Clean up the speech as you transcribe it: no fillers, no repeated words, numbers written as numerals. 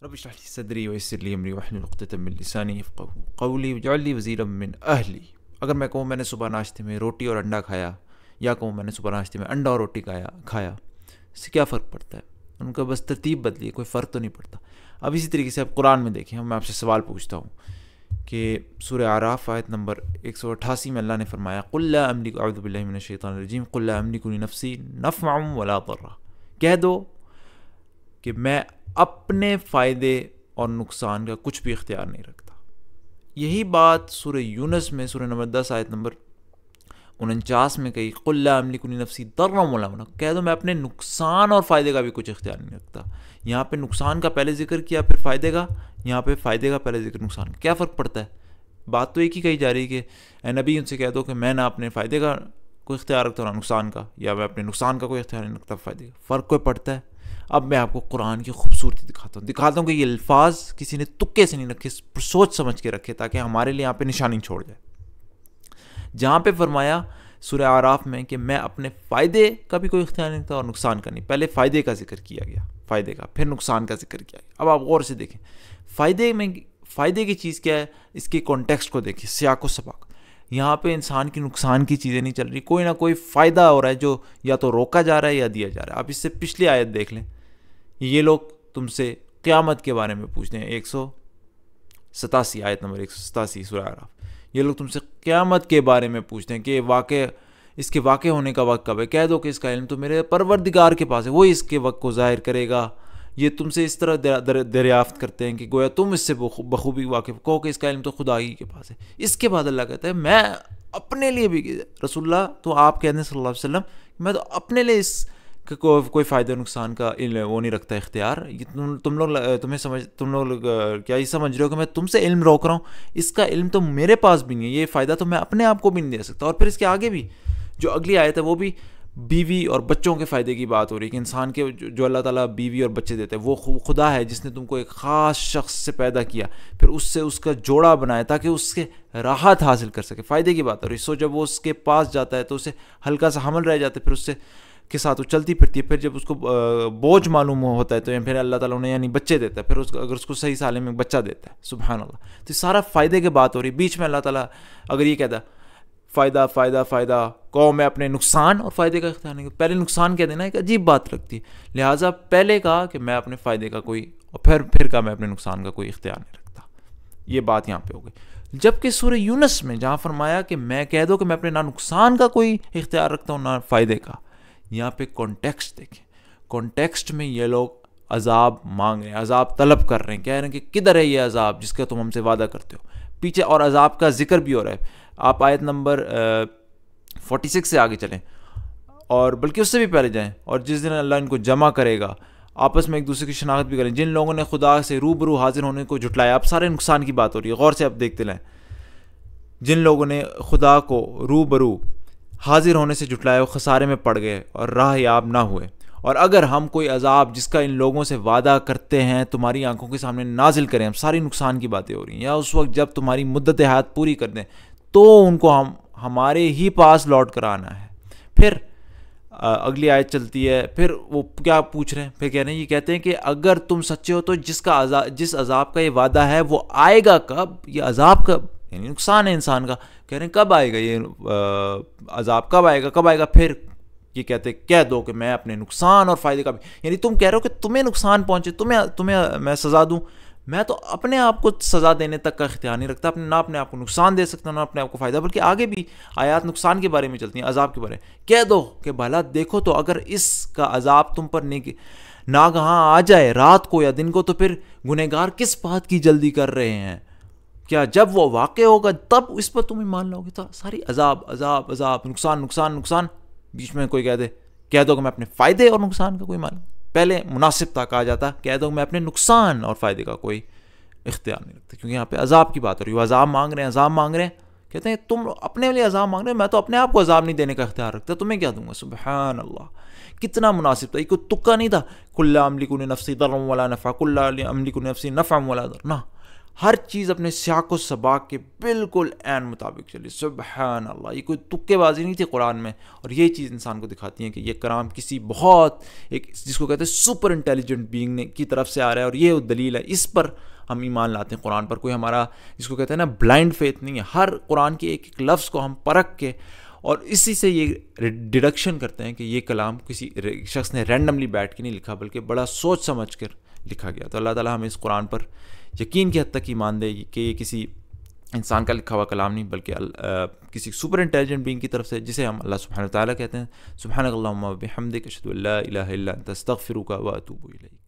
رب اشرح لي صدری ویسر لی امری واحلل عقدۃ من لسانی یفقهوا قولی واجعل لی وزیرا من اہلی۔ اگر میں کہوں میں نے صبح ناشتے میں روٹی اور انڈا کھایا، یا کہوں میں نے صبح ناشتے میں انڈا اور روٹی کھایا، اس سے کیا فرق پڑتا ہے؟ ان کا بس ترتیب بدلی ہے، کوئی فرق تو نہیں پڑتا۔ اب اسی طریقے سے اب قرآن میں دیکھیں، میں آپ سے سوال پوچھتا ہوں کہ سورہ اعراف آیت نمبر 188 میں اللہ نے فرمایا قل لا املک، اعوذ باللہ من الشیطان الرجیم، قل لا املک لنفسی نفعا ولا ضرا، کہہ دو کہ میں اپنے فائدے اور نقصان کا کچھ بھی اختیار نہیں رکھتا۔ یہی بات سورہ یونس میں سورہ نمبر 10 آیت نمبر 49 میں کہی قل لا املک لنفسی ضرا ولا منفعا، کہہ دو میں اپنے نقصان اور فائدے کا بھی کچھ اختیار نہیں رکھتا۔ یہاں پہ نقصان کا پہلے ذکر کیا پھر فائدے کا، یہاں پہ فائدے کا پہلے ذکر نقصان کا، کیا فرق پڑتا ہے؟ بات تو ایک ہی کہی جا رہی ہے کہ اے نبی ان سے کہہ دو کہ میں نہ اپنے فائدے کا کوئی اختیار رکھتا ہوں نہ نقصان کا، یا میں اپنے نقصان کا کوئی اختیار نہیں رکھتا فائدے کا، فرق کوئی پڑتا ہے؟ اب میں آپ کو قرآن کی خوبصورتی دکھاتا ہوں کہ یہ الفاظ کسی نے تکے سے نہیں رکھے، سوچ سمجھ کے رکھے تاکہ ہمارے لیے یہاں پہ نشانی چھوڑ جائے۔ جہاں پہ فرمایا سورہ اعراف میں کہ میں اپنے فائدے کا بھی کوئی اختیار نہیں رکھتا اور نقصان کا نہیں، پہلے فائدے کا ذکر کیا گیا، فائدے کا، پھر نقصان کا ذکر کیا گیا۔ اب آپ غور سے دیکھیں فائدے کی چیز کیا ہے، اس کے کانٹیکسٹ کو دیکھیں، سیاق و سباق۔ یہاں پہ انسان کی نقصان کی چیزیں نہیں چل رہی، کوئی نہ کوئی فائدہ ہو رہا ہے جو یا تو روکا جا رہا ہے یا دیا جا رہا ہے۔ آپ اس سے پچھلی آیت دیکھ لیں، یہ لوگ تم سے قیامت کے بارے میں پوچھتے ہیں، 187 آیت نمبر 187 سورہ اعراف، یہ لوگ تم سے قیامت کے بارے میں پوچھتے ہیں کہ اس کے واقع ہونے کا وقت کب ہے؟ کہہ دو کہ اس کا علم تو میرے پروردگار کے پاس ہے، وہی اس کے وقت کو ظاہر کرے گا۔ یہ تم سے اس طرح دریافت کرتے ہیں کہ گویا تم اس سے بخوبی واقف، کہو کہ اس کا علم تو خدا ہی کے پاس ہے۔ اس کے بعد اللہ کہتا ہے میں اپنے لیے بھی، رسول اللہ تو آپ کہتے ہیں صلی اللہ علیہ وسلم، میں تو اپنے لیے اس کوئی فائدہ نقصان کا وہ نہیں رکھتا اختیار۔ تم لوگ کیا یہ سمجھ رہے ہو کہ میں تم سے علم روک رہا ہوں؟ اس کا علم تو میرے پاس بھی نہیں ہے، یہ فائدہ تو میں اپنے آپ کو بھی نہیں دے سکتا۔ اور پھر اس کے آگے بھی جو اگلی آیت ہے وہ بھی بیوی اور بچوں کے فائدے کی بات ہو رہی ہے کہ انسان کے جو اللہ تعالیٰ بیوی اور بچے دیتے ہیں، وہ خدا ہے جس نے تم کو ایک خاص شخص سے پیدا کیا، پھر اس سے اس کا جوڑا بنایا تاکہ اس کے راحت حاصل کر سکے، فائدے کی بات ہو رہی ہے۔ سو جب وہ اس کے پاس جاتا ہے تو اسے ہلکا سا حمل رہ جاتا ہے، پھر اس سے کے ساتھ وہ چلتی پھرتی ہے، پھر جب اس کو بوجھ معلوم ہوتا ہے تو پھر اللہ تعالیٰ انہیں یعنی بچے دیتا ہے، پھر اگر اس کو صحیح سالم میں بچہ دیتا ہے، سبحان اللہ۔ تو سارا فائدے کی بات ہو رہی ہے، بیچ میں اللہ تعالیٰ اگر یہ کہتا ہے فائدہ کو میں اپنے نقصان اور فائدے کا اختیار نہیں، پہلے نقصان کہہ دینا ایک عجیب بات لگتی ہے، لہٰذا پہلے کہا کہ میں اپنے فائدے کا کوئی، اور پھر کہا میں اپنے نقصان کا کوئی اختیار نہیں رکھتا۔ یہ بات یہاں پہ ہو گئی۔ جبکہ سورہ یونس میں جہاں فرمایا کہ میں کہہ دو کہ میں اپنے نہ نقصان کا کوئی اختیار رکھتا ہوں نہ فائدے کا، یہاں پہ کانٹیکسٹ دیکھیں، کانٹیکسٹ میں یہ لوگ عذاب مانگ رہے ہیں، عذاب طلب کر رہے ہیں، کہہ رہے ہیں کہ کدھر ہے یہ عذاب جس کا تم ہم سے وعدہ کرتے ہو؟ پیچھے اور عذاب کا ذکر بھی ہو رہا ہے۔ آپ آیت نمبر 46 سے آگے چلیں، اور بلکہ اس سے بھی پہلے جائیں، اور جس دن اللہ ان کو جمع کرے گا آپس میں ایک دوسرے کی شناخت بھی کریں، جن لوگوں نے خدا سے روبرو حاضر ہونے کو جھٹلایا۔ اب سارے نقصان کی بات ہو رہی ہے، غور سے آپ دیکھتے لیں، جن لوگوں نے خدا کو روبرو حاضر ہونے سے جھٹلایا وہ خسارے میں پڑ گئے اور راہ یاب نہ ہوئے۔ اور اگر ہم کوئی عذاب جس کا ان لوگوں سے وعدہ کرتے ہیں تمہاری آنکھوں کے سامنے نازل کریں، ہم ساری نقصان کی باتیں ہو رہی ہیں، یا اس وقت جب تمہاری مدت حیات پوری کر دیں تو ان کو ہمارے ہی پاس لوٹ کر آنا ہے۔ پھر اگلی آیت چلتی ہے، پھر وہ کیا پوچھ رہے ہیں، پھر کہہ رہے ہیں، یہ کہتے ہیں کہ اگر تم سچے ہو تو جس عذاب کا یہ وعدہ ہے وہ آئے گا کب؟ یہ عذاب کب، یعنی نقصان ہے انسان کا، کہہ رہے ہیں کب آئے گا یہ عذاب، کب آئے گا؟ پھر یہ کہتے ہیں کہہ دو کہ میں اپنے نقصان اور فائدے کا بھی، یعنی تم کہہ رہے ہو کہ تمہیں نقصان پہنچے، تمہیں میں سزا دوں، میں تو اپنے آپ کو سزا دینے تک کا اختیار نہیں رکھتا، نہ اپنے آپ کو نقصان دے سکتا نہ اپنے آپ کو فائدہ، بلکہ آگے بھی آیات نقصان کے بارے میں چلتی ہیں، عذاب کے بارے میں۔ کہہ دو کہ بھلا دیکھو تو اگر اس کا عذاب تم پر ناگہاں آ جائے رات کو یا دن کو، تو پھر گنہگار کس بات کی جلدی کر رہے ہیں؟ کیا جب وہ واقع ہوگا تب اس پر تم ایمان لاؤ گے؟ تو ساری عذاب نقصان، بیچ میں کوئی کہہ دو کہ میں اپنے فائدے اور نقصان کا کوئی مان، پہلے مناسب تھا کہا جاتا کہہ دو میں اپنے نقصان اور فائدے کا کوئی اختیار نہیں رکھتا، کیونکہ یہاں پہ عذاب کی بات ہو رہی ہے، وہ عذاب مانگ رہے ہیں، کہتے ہیں تم اپنے لیے عذاب مانگ رہے ہو، میں تو اپنے آپ کو عذاب نہیں دینے کا اختیار رکھتا، تمہیں کیا دوں گا؟ سبحان اللہ، کتنا مناسب تھا، یہ کوئی تکا نہیں تھا، قل لا املک لنفسی ضرا ولا نفعا، قل لا املک لنفسی نفعا ولا ضرا، نہ، ہر چیز اپنے سیاق و سباق کے بالکل عین مطابق چلی. سبحان اللہ, یہ کوئی تکے بازی نہیں تھی قرآن میں. اور یہ چیز انسان کو دکھاتی ہے کہ یہ کلام کسی بہت ایک جس کو کہتے ہیں سپر انٹیلیجنٹ بینگ نے کی طرف سے آ رہا ہے, اور یہ دلیل ہے. اس پر ہم ایمان لاتے ہیں قرآن پر. کوئی ہمارا جس کو کہتے ہیں نا بلائنڈ فیتھ نہیں ہے. ہر قرآن کے ایک ایک لفظ کو ہم پرکھ کے اور اسی سے یہ ڈیڈکشن کرتے ہیں کہ یہ کلام کسی شخص نے رینڈملی بیٹھ کے نہیں لکھا, بلکہ بڑا سوچ سمجھ کر لکھا گیا. تو اللہ تعالیٰ ہمیں اس قرآن پر یقین کی حد تک ایمان دے کہ یہ کسی انسان کا لکھا ہوا کلام نہیں, بلکہ کسی سپر انٹیلیجنٹ بینگ کی طرف سے, جسے ہم اللہ سبحانہ و تعالیٰ کہتے ہیں. سبحانک اللہم و بحمدک اشہد ان لا الہ الا انت استغفرک و اتوب الیک.